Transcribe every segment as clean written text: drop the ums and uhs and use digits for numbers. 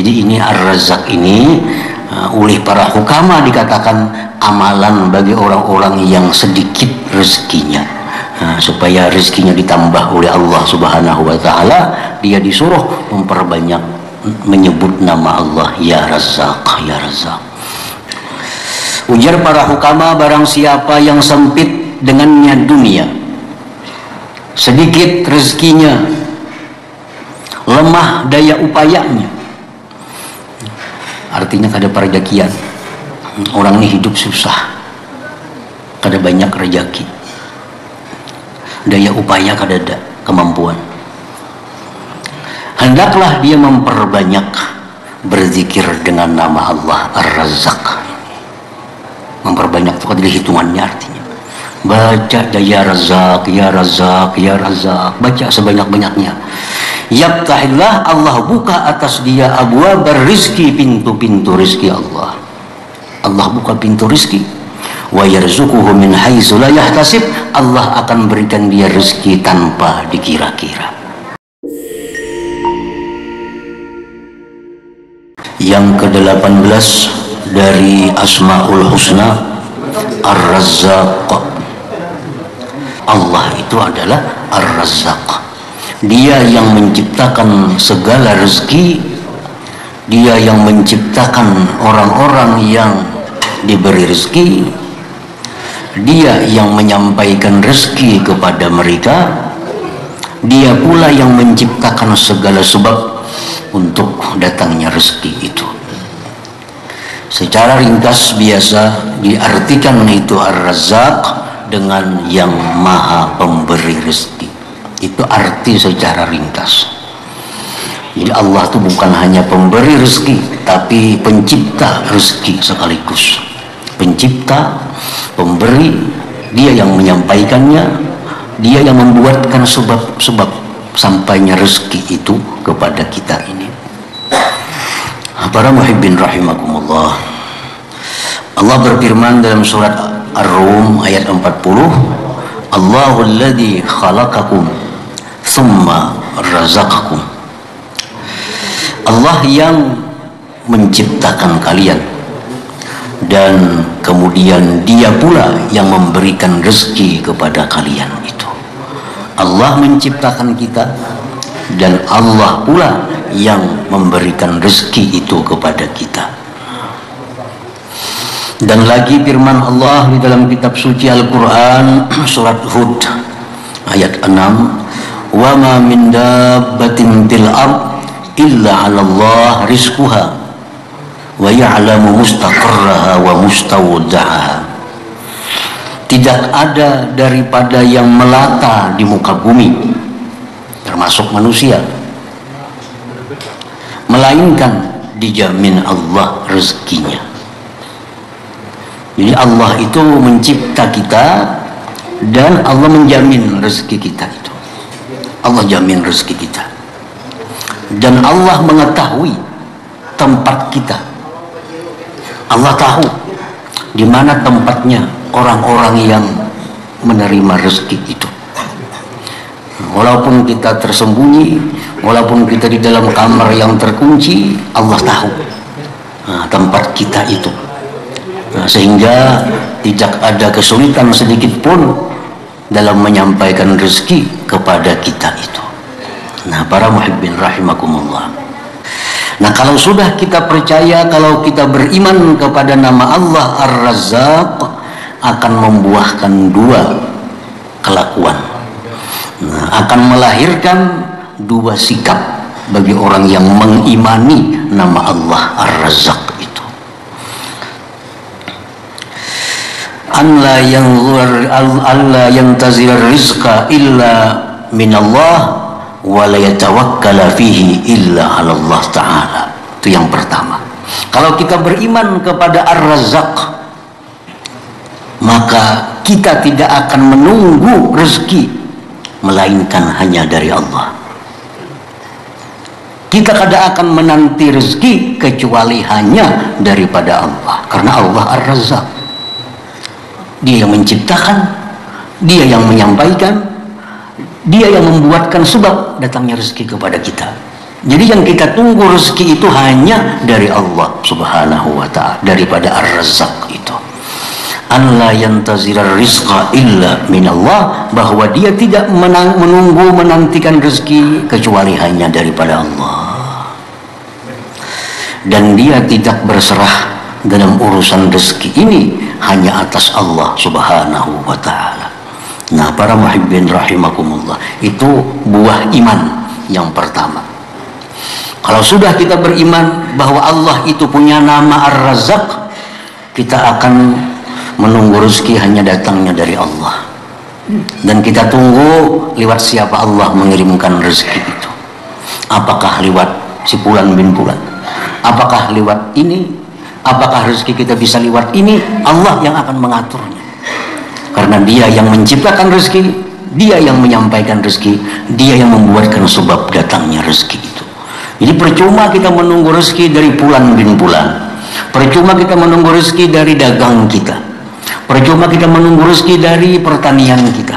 Jadi ini Ar-Razzaq ini oleh para hukama dikatakan amalan bagi orang-orang yang sedikit rezekinya. Supaya rezekinya ditambah oleh Allah Subhanahu wa taala, dia disuruh memperbanyak menyebut nama Allah, ya Razzaq, ya Razzaq. Ujar para hukama, barang siapa yang sempit dengannya dunia, sedikit rezekinya, lemah daya upayanya, artinya kada perjakian, orang ini hidup susah, kada banyak rezeki, daya upaya kada ada, kemampuan, hendaklah dia memperbanyak berzikir dengan nama Allah Ar-Razzaq. Memperbanyak itu adalah hitungannya, artinya baca ya Razzaq, ya Razzaq, ya Razzaq, baca sebanyak-banyaknya. Yaftahillah, Allah buka atas dia abwaab rizki, pintu-pintu rizki Allah. Allah buka pintu rizki. Wa yarzuquhu min haitsu la yahtasib, Allah akan berikan dia rezeki tanpa dikira-kira. Yang ke-18 dari Asmaul Husna, Ar-Razzaq. Allah itu adalah Ar-Razzaq. Dia yang menciptakan segala rezeki, dia yang menciptakan orang-orang yang diberi rezeki, dia yang menyampaikan rezeki kepada mereka, dia pula yang menciptakan segala sebab untuk datangnya rezeki itu. Secara ringkas biasa diartikan itu Ar-Razzaq dengan yang maha pemberi rezeki. Itu arti secara ringkas. Jadi Allah itu bukan hanya pemberi rezeki, tapi pencipta rezeki sekaligus. Pencipta, pemberi, dia yang menyampaikannya, dia yang membuatkan sebab-sebab sampainya rezeki itu kepada kita ini. Para muhibbin rahimakumullah, Allah berfirman dalam surat Ar-Rum ayat 40, Allahul ladzi khalaqakum tsumma razaqakum. Allah yang menciptakan kalian dan kemudian dia pula yang memberikan rezeki kepada kalian itu. Allah menciptakan kita dan Allah pula yang memberikan rezeki itu kepada kita. Dan lagi firman Allah di dalam kitab suci Al-Quran surat Hud ayat 6, wa ma min dabbatin fil ard illa 'ala Allah rizquha wa ya'lamu mustaqarraha wa mustawda'aha. Tidak ada daripada yang melata di muka bumi, termasuk manusia, melainkan dijamin Allah rezekinya. Jadi Allah itu mencipta kita dan Allah menjamin rezeki kita itu. Allah jamin rezeki kita. Dan Allah mengetahui tempat kita. Allah tahu di mana tempatnya orang-orang yang menerima rezeki itu. Walaupun kita tersembunyi, walaupun kita di dalam kamar yang terkunci, Allah tahu tempat kita itu. Sehingga tidak ada kesulitan sedikit pun dalam menyampaikan rezeki kepada kita itu. Nah, para muhibbin rahimakumullah. Nah, kalau sudah kita percaya, kalau kita beriman kepada nama Allah Ar-Razzaq, akan membuahkan dua kelakuan. Nah, akan melahirkan dua sikap bagi orang yang mengimani nama Allah Ar-Razzaq itu. Allah yang tazir rizqa illa minallah wa la yatawakkala fihi illa 'ala Allah Ta'ala. Itu yang pertama. Kalau kita beriman kepada Ar-Razzaq, maka kita tidak akan menunggu rezeki melainkan hanya dari Allah. Kita kada akan menanti rezeki kecuali hanya daripada Allah, karena Allah Ar-Razzaq. Dia yang menciptakan, dia yang menyampaikan, dia yang membuatkan sebab datangnya rezeki kepada kita. Jadi yang kita tunggu rezeki itu hanya dari Allah Subhanahu wa ta'ala, daripada Ar-Razzaq itu. An la yantazira rizqa illa minallah, bahwa dia tidak menunggu menantikan rezeki kecuali hanya daripada Allah. Dan dia tidak berserah dalam urusan rezeki ini hanya atas Allah Subhanahu wa ta'ala. Nah, para muhibbin rahimakumullah, itu buah iman yang pertama. Kalau sudah kita beriman bahwa Allah itu punya nama Ar-Razzaq, kita akan menunggu rezeki hanya datangnya dari Allah. Dan kita tunggu lewat siapa Allah mengirimkan rezeki itu. Apakah lewat si Fulan bin Fulan? Apakah lewat ini? Apakah rezeki kita bisa lewat ini? Allah yang akan mengaturnya. Karena dia yang menciptakan rezeki, dia yang menyampaikan rezeki, dia yang membuatkan sebab datangnya rezeki itu. Jadi percuma kita menunggu rezeki dari Fulan bin Fulan, percuma kita menunggu rezeki dari dagang kita, percuma kita menunggu rezeki dari pertanian kita.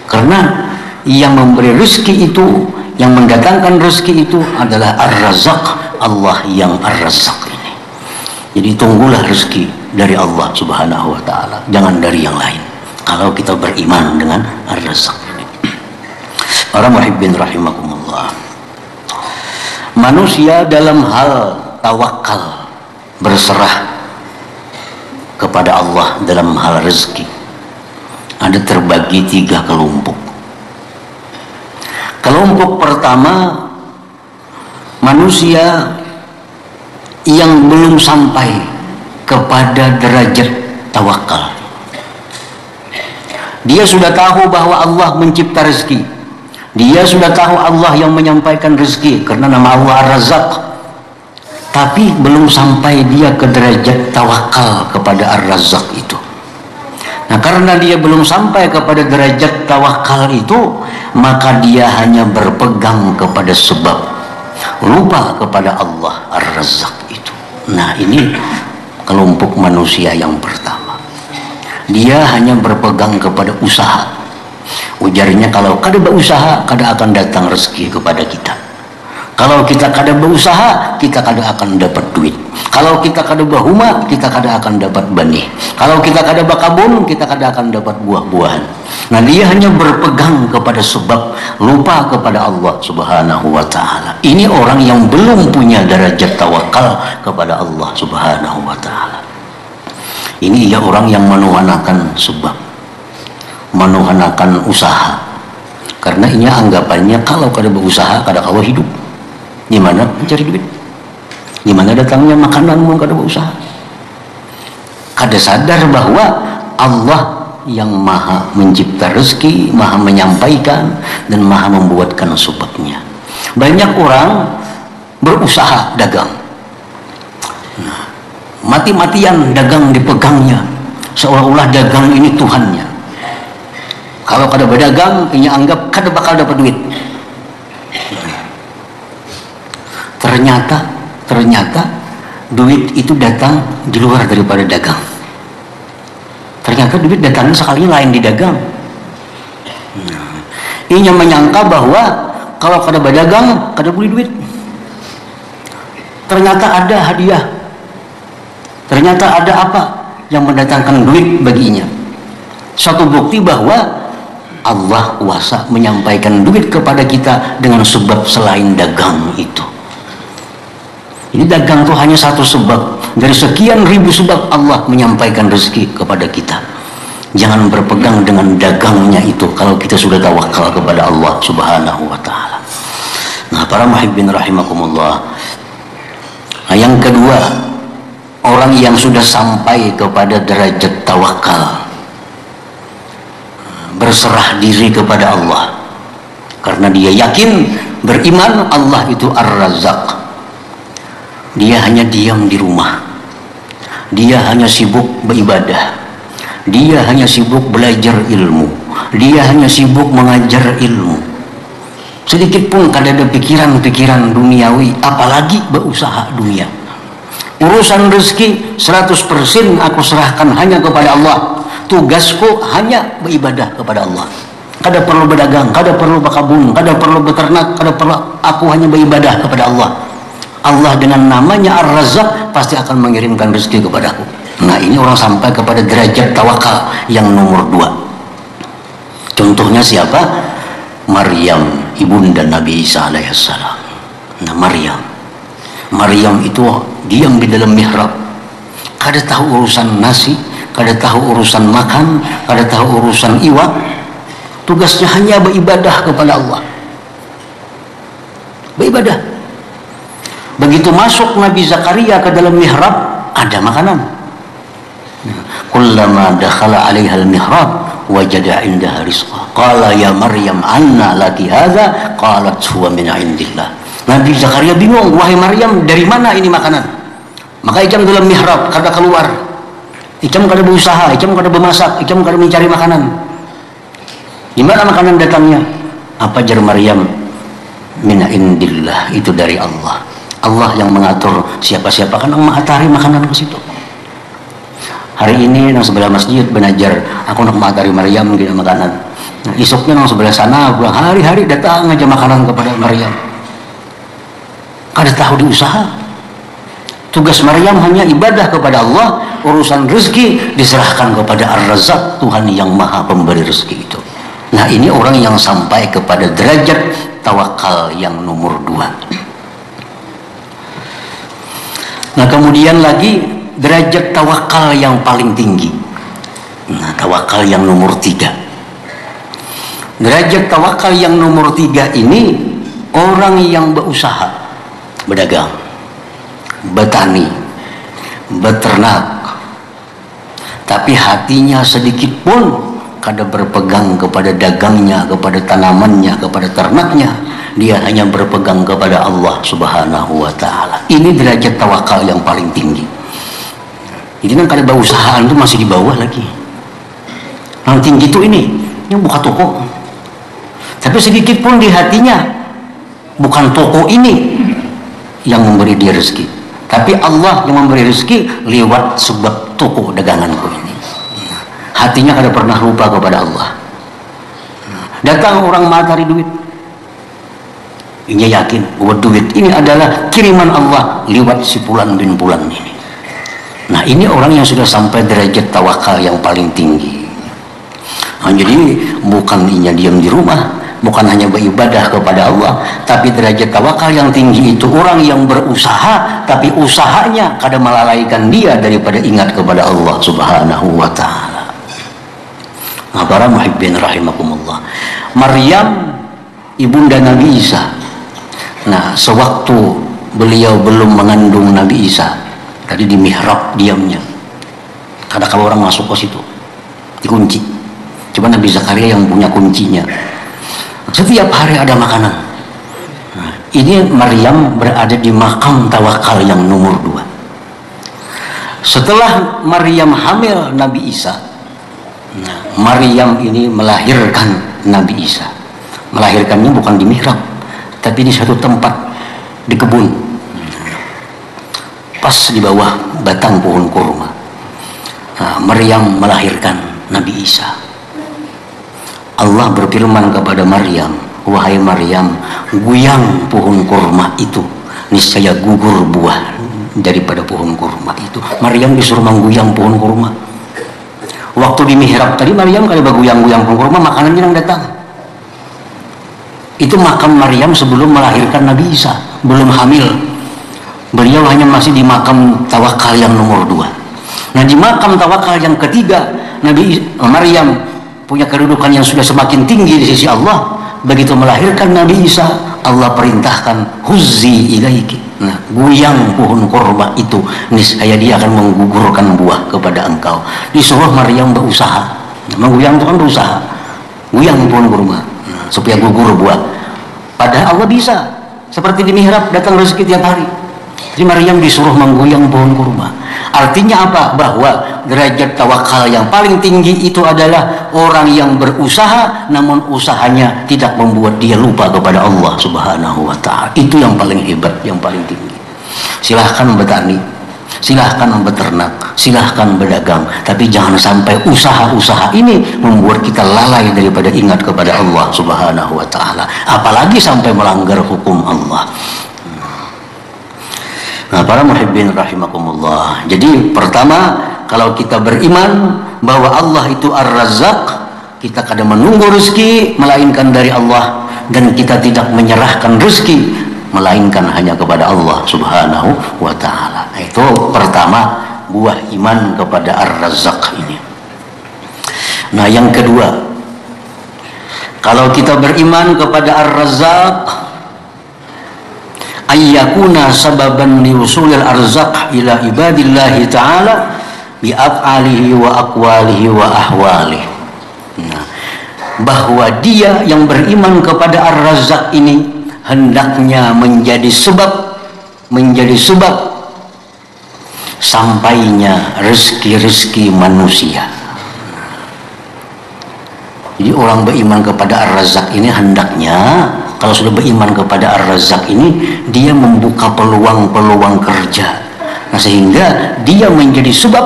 Karena yang memberi rezeki itu, yang mendatangkan rezeki itu adalah Ar-Razzaq, Allah yang Ar-Razzaq ini. Jadi tunggulah rezeki dari Allah Subhanahu wa ta'ala, jangan dari yang lain, kalau kita beriman dengan Ar-Razzaq ini. Para muhibbin rahimakumullah, manusia dalam hal tawakal, berserah kepada Allah dalam hal rezeki, ada terbagi 3 kelompok. Kelompok pertama, manusia yang belum sampai kepada derajat tawakal. Dia sudah tahu bahwa Allah mencipta rezeki, dia sudah tahu Allah yang menyampaikan rezeki karena nama Allah Ar-Razzaq, tapi belum sampai dia ke derajat tawakal kepada Ar-Razzaq itu. Nah, karena dia belum sampai kepada derajat tawakal itu, maka dia hanya berpegang kepada sebab, lupa kepada Allah Ar-Razzaq itu. Nah, ini kelompok manusia yang pertama. Dia hanya berpegang kepada usaha. Ujarnya, kalau kada berusaha, kada akan datang rezeki kepada kita. Kalau kita kada berusaha, kita kada akan dapat duit. Kalau kita kada berhuma, kita kada akan dapat benih. Kalau kita kada berkebun, kita kada akan dapat buah-buahan. Nah, dia hanya berpegang kepada sebab, lupa kepada Allah Subhanahu wa ta'ala. Ini orang yang belum punya derajat tawakal kepada Allah Subhanahu wa ta'ala. Ini ya orang yang menuhanakan sebab, menuhanakan usaha. Karena ini anggapannya kalau kada berusaha, kada kalau hidup. Gimana mencari duit? Gimana datangnya makananmu kada berusaha? Kada sadar bahwa Allah yang maha mencipta rezeki, maha menyampaikan, dan maha membuatkan sebabnya. Banyak orang berusaha dagang, nah, mati-matian dagang dipegangnya, seolah-olah dagang ini Tuhannya. Kalau kada berdagang, ini anggap kada bakal dapat duit. Ternyata duit itu datang di luar daripada dagang. Ternyata duit datangnya sekali lain di dagang. Ini yang menyangka bahwa kalau kada berdagang, kada beli duit. Ternyata ada hadiah. Ternyata ada apa yang mendatangkan duit baginya. Satu bukti bahwa Allah kuasa menyampaikan duit kepada kita dengan sebab selain dagang itu. Ini dagang itu hanya satu sebab dari sekian ribu sebab Allah menyampaikan rezeki kepada kita. Jangan berpegang dengan dagangnya itu kalau kita sudah tawakal kepada Allah Subhanahu wa ta'ala. Nah, para muhibbin rahimakumullah, nah, yang kedua, orang yang sudah sampai kepada derajat tawakal, berserah diri kepada Allah karena dia yakin, beriman Allah itu Ar-Razzaq. Dia hanya diam di rumah, dia hanya sibuk beribadah, dia hanya sibuk belajar ilmu, dia hanya sibuk mengajar ilmu. Sedikit pun kada ada pikiran-pikiran duniawi, apalagi berusaha dunia. Urusan rezeki 100% aku serahkan hanya kepada Allah. Tugasku hanya beribadah kepada Allah. kada perlu berdagang, kada perlu berkebun, kada perlu beternak, kada perlu, aku hanya beribadah kepada Allah. Allah dengan namanya Ar-Razzaq pasti akan mengirimkan rezeki kepadaku. Nah, ini orang sampai kepada derajat tawakal yang nomor 2. Contohnya siapa? Maryam, ibunda Nabi Isa alaihissalam. Nah, Maryam itu diam di dalam mihrab, kada tahu urusan nasi, kada tahu urusan makan, kada tahu urusan iwak. Tugasnya hanya beribadah kepada Allah, beribadah. Begitu masuk Nabi Zakaria ke dalam mihrab, ada makanan. Kullama dakhala 'alaiha al-mihrab wajada 'indaha rizqa. Qala ya Maryam anna laki hadza? Qalat huwa min 'indillah. Nabi Zakaria bingung, wahai Maryam, dari mana ini makanan? Maka ijam dalam mihrab, kada keluar. Ijam kada berusaha, ijam kada bermasak, ijam kada mencari makanan. Di mana makanan datangnya? Apa jar Maryam? Min indillah, itu dari Allah. Allah yang mengatur siapa-siapa kan yang mengatari makanan ke situ. Hari ini nang sebelah masjid benajar, aku nak mengatari Maryam gini makanan. Nah, esoknya nang sebelah sana pulang hari-hari datang aja makanan kepada Maryam. Kada tahu diusaha. Tugas Maryam hanya ibadah kepada Allah, urusan rezeki diserahkan kepada Ar-Razzaq, Tuhan yang Maha Pemberi rezeki itu. Nah, ini orang yang sampai kepada derajat tawakal yang nomor 2. Nah, kemudian lagi derajat tawakal yang paling tinggi. Nah, tawakal yang nomor 3. Derajat tawakal yang nomor 3 ini orang yang berusaha, berdagang, bertani, beternak, tapi hatinya sedikit pun kada berpegang kepada dagangnya, kepada tanamannya, kepada ternaknya. Dia hanya berpegang kepada Allah Subhanahu wa ta'ala. Ini derajat tawakal yang paling tinggi. Jadi kan kada berusahaan itu masih di bawah lagi. Yang tinggi itu ini, yang buka toko. Tapi sedikit pun di hatinya, bukan toko ini yang memberi dia rezeki, tapi Allah yang memberi rezeki lewat sebab toko daganganku ini. Hatinya kada pernah lupa kepada Allah. Datang orang matahari duit, ini yakin bahwa duit ini adalah kiriman Allah lewat si Fulan bin Fulan ini. Nah, ini orang yang sudah sampai derajat tawakal yang paling tinggi. Nah, jadi bukan hanya diam di rumah, bukan hanya beribadah kepada Allah, tapi derajat tawakal yang tinggi itu orang yang berusaha, tapi usahanya kada melalaikan dia daripada ingat kepada Allah Subhanahu wa ta'ala. Nah, para muhibbin rahimakumullah, Maryam ibunda Nabi Isa. Nah, sewaktu beliau belum mengandung Nabi Isa, tadi di mihrab diamnya, kada kalau orang masuk ke situ dikunci. Cuma Nabi Zakaria yang punya kuncinya. Setiap hari ada makanan. Nah, ini Maryam berada di makam tawakal yang nomor 2. Setelah Maryam hamil Nabi Isa, nah, Maryam ini melahirkan Nabi Isa. Melahirkannya bukan di mihrab, tapi di satu tempat di kebun, pas di bawah batang pohon kurma. Nah, Maryam melahirkan Nabi Isa. Allah berfirman kepada Maryam, wahai Maryam, guyang pohon kurma itu, niscaya gugur buah daripada pohon kurma itu. Maryam disuruh mengguyang pohon kurma. Waktu di mihrab tadi Maryam kali berguyang-guyang pohon kurma, makanannya yang datang. Itu makam Maryam sebelum melahirkan Nabi Isa, belum hamil. Beliau hanya masih di makam tawakal yang nomor 2. Nah, di makam tawakal yang ketiga, Maryam punya kedudukan yang sudah semakin tinggi di sisi Allah. Begitu melahirkan Nabi Isa, Allah perintahkan huzzi ilaiki. Nah, guyang pohon kurma itu, niscaya dia akan menggugurkan buah kepada engkau. Disuruh Maryam berusaha. Mengguyang itu kan berusaha. Guyang pohon kurma, nah, supaya gugur buah. Padahal Allah bisa, seperti di mihrab datang rezeki tiap hari. Jadi Maryam disuruh mengguyang pohon kurma. Artinya apa? Bahwa derajat tawakal yang paling tinggi itu adalah orang yang berusaha, namun usahanya tidak membuat dia lupa kepada Allah Subhanahu wa ta'ala. Itu yang paling hebat, yang paling tinggi. Silahkan bertani, silahkan beternak, silahkan berdagang, tapi jangan sampai usaha-usaha ini membuat kita lalai daripada ingat kepada Allah Subhanahu wa ta'ala, apalagi sampai melanggar hukum Allah. Nah, para muhibbin rahimakumullah, jadi pertama, kalau kita beriman bahwa Allah itu Ar-Razzaq, kita kadang menunggu rezeki melainkan dari Allah, dan kita tidak menyerahkan rezeki melainkan hanya kepada Allah Subhanahu wa ta'ala. Itu pertama, buah iman kepada Ar-Razzaq ini. Nah, yang kedua, kalau kita beriman kepada Ar-Razzaq, ayyakuna sababan liwusulil arzaq ila ibadillahi ta'ala bi'af'alihi wa aqwalihi wa ahwalihi. Nah, bahwa dia yang beriman kepada Ar-Razzaq ini hendaknya menjadi sebab sampainya rezeki-rezeki manusia. Jadi orang beriman kepada Ar-Razzaq ini hendaknya, kalau sudah beriman kepada Ar-Razzaq ini, dia membuka peluang-peluang kerja. Nah, sehingga dia menjadi sebab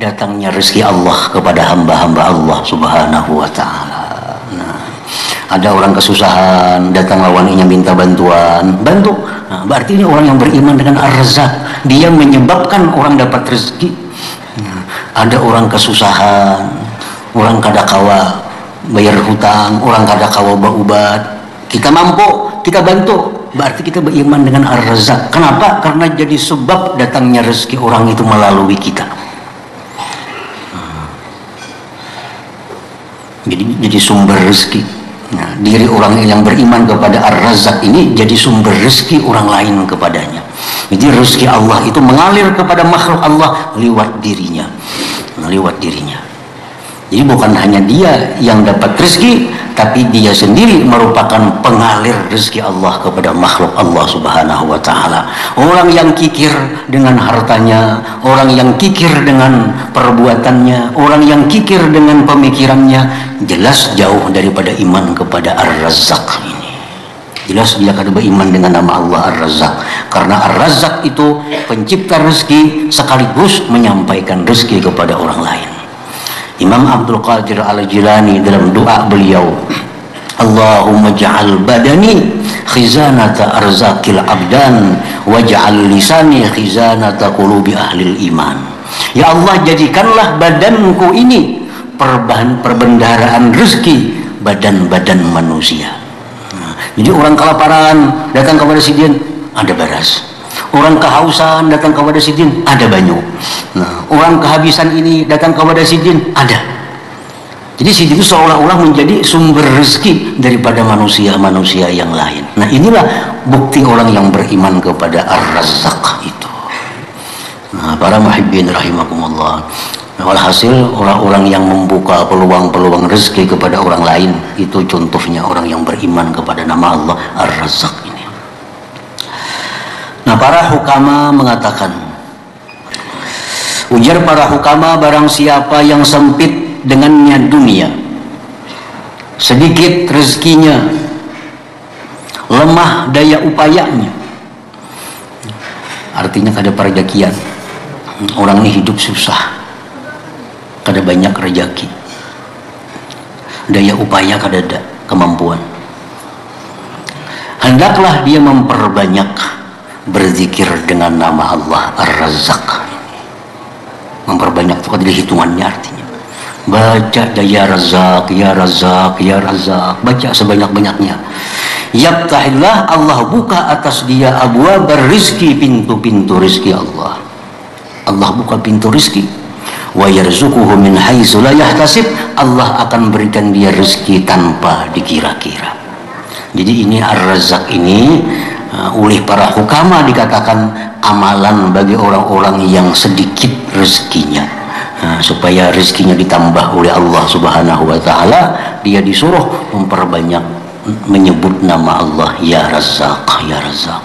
datangnya rezeki Allah kepada hamba-hamba Allah Subhanahu wa ta'ala. Nah, ada orang kesusahan, datang lawannya minta bantuan, bantu. Nah, berarti ini orang yang beriman dengan Ar-Razzaq, dia menyebabkan orang dapat rezeki. Nah, ada orang kesusahan, orang kadakawa bayar hutang, orang kadakawa berobat, kita mampu, kita bantu, berarti kita beriman dengan Ar-Razzaq. Kenapa? Karena jadi sebab datangnya rezeki orang itu melalui kita. Jadi sumber rezeki. Nah, diri orang yang beriman kepada Ar-Razzaq ini jadi sumber rezeki orang lain kepadanya. Jadi rezeki Allah itu mengalir kepada makhluk Allah lewat dirinya. Jadi bukan hanya dia yang dapat rezeki, tapi dia sendiri merupakan pengalir rezeki Allah kepada makhluk Allah Subhanahu wa ta'ala. Orang yang kikir dengan hartanya, orang yang kikir dengan perbuatannya, orang yang kikir dengan pemikirannya, jelas jauh daripada iman kepada Ar-Razzaq ini. Jelas dia kada beriman dengan nama Allah Ar-Razzaq, karena Ar-Razzaq itu pencipta rezeki sekaligus menyampaikan rezeki kepada orang lain. Imam Abdul Qadir Al-Jilani dalam doa beliau, Allahumma ja'al badani khizanata arzakil abdan waj'al lisani khizanata qulubi ahlil iman. Ya Allah, jadikanlah badanku ini perbendaharaan rezeki badan-badan manusia. Nah, jadi orang kelaparan datang kepada sidin, ada beras. Orang kehausan datang kepada sidin, ada banyu. Nah, orang kehabisan ini datang kepada sidin, ada. Jadi sidin itu seolah-olah menjadi sumber rezeki daripada manusia-manusia yang lain. Nah, inilah bukti orang yang beriman kepada Ar-Razzaq itu. Nah, para muhibbin rahimakumullah. Nah, walhasil orang-orang yang membuka peluang-peluang rezeki kepada orang lain, itu contohnya orang yang beriman kepada nama Allah Ar-Razzaq ini. Nah, para hukama mengatakan, ujar para hukama, barang siapa yang sempit dengannya dunia, sedikit rezekinya, lemah daya upayanya, artinya kada perjakian, orang ini hidup susah, kada banyak rezeki, daya upaya kada ada, kemampuan, hendaklah dia memperbanyak berzikir dengan nama Allah Ar-Razzaq. Memperbanyak itu adalah hitungannya, artinya baca ya Razzaq, ya Razzaq, ya Razzaq, baca sebanyak-banyaknya. Yaftahillah, Allah buka atas dia abwaab rizki, pintu-pintu rizki Allah. Allah buka pintu rizki. Wa yarzuquhu min haitsu la yahtasib, Allah akan berikan dia rezeki tanpa dikira-kira. Jadi ini Ar-Razzaq ini oleh para hukama dikatakan amalan bagi orang-orang yang sedikit rezekinya. Supaya rezekinya ditambah oleh Allah Subhanahu wa ta'ala, dia disuruh memperbanyak menyebut nama Allah, ya Razzaq, ya Razzaq.